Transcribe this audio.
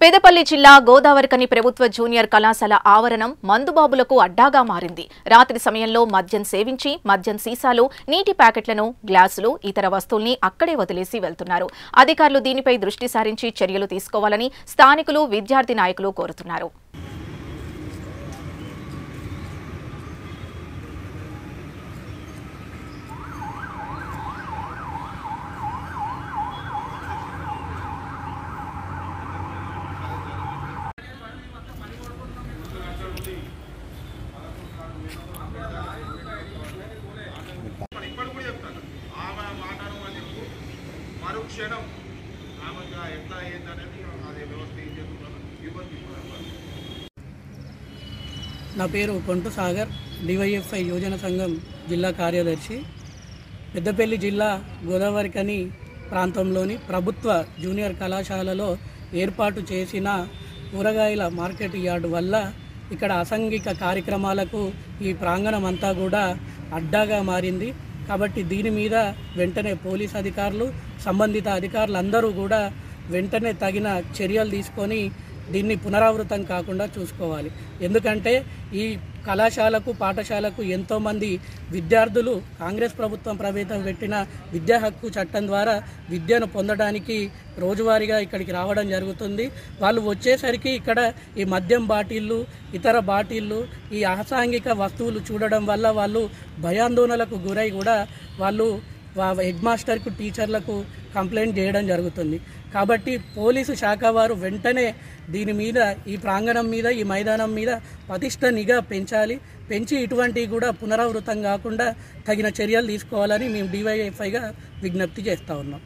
పెదపల్లి జిల్లా గోదావరికని ప్రభుత్వ జూనియర్ కళాశాల ఆవరణం మందుబాబులకు అడ్డాగా మారింది. రాత్రి సమయంలో మద్యం సేవించి మద్యం సీసాలు, నీటి ప్యాకెట్లను, గ్లాసులు, ఇతర వస్తువుల్ని అక్కడే వదిలేసి వెళ్తున్నారు. అధికారులు దీనిపై దృష్టి సారించి చర్యలు తీసుకోవాలని స్థానికులు, విద్యార్థి నాయకులు కోరుతున్నారు. మరుక్షణం ఆమెగా ఎట్లా అయ్యిందనేది అదే వ్యవస్థ ఏం చేస్తున్నారు. నా పేరు కొంటు సాగర్, డివైఎఫ్ఐ యువజన సంఘం జిల్లా కార్యదర్శి. పెద్దపల్లి జిల్లా గోదావరికని ప్రాంతంలోని ప్రభుత్వ జూనియర్ కళాశాలలో ఏర్పాటు చేసిన కూరగాయల మార్కెట్ యార్డు వల్ల ఇక్కడ అసాంఘిక కార్యక్రమాలకు ఈ ప్రాంగణం అంతా కూడా అడ్డాగా మారింది. కాబట్టి దీని మీద వెంటనే పోలీస్ అధికారులు, సంబంధిత అధికారులు అందరూ కూడా వెంటనే తగిన చర్యలు తీసుకొని దీన్ని పునరావృతం కాకుండా చూసుకోవాలి. ఎందుకంటే ఈ కళాశాలకు, పాఠశాలకు ఎంతోమంది విద్యార్థులు కాంగ్రెస్ ప్రభుత్వం ప్రవేశపెట్టిన విద్యా హక్కు చట్టం ద్వారా విద్యను పొందడానికి రోజువారీగా ఇక్కడికి రావడం జరుగుతుంది. వాళ్ళు వచ్చేసరికి ఇక్కడ ఈ మద్యం బాటిళ్ళు, ఇతర బాటిళ్ళు, ఈ అసాంఘిక వస్తువులు చూడడం వల్ల వాళ్ళు భయాందోళనలకు గురై కూడా వాళ్ళు హెడ్ మాస్టర్కు, టీచర్లకు కంప్లైంట్ చేయడం జరుగుతుంది. కాబట్టి పోలీసు శాఖ వారు వెంటనే దీని మీద, ఈ ప్రాంగణం మీద, ఈ మైదానం మీద పటిష్ట నిఘా పెంచి ఇటువంటివి కూడా పునరావృతం కాకుండా తగిన చర్యలు తీసుకోవాలని మేము డివైఎఫ్ఐగా విజ్ఞప్తి చేస్తూ ఉన్నాం.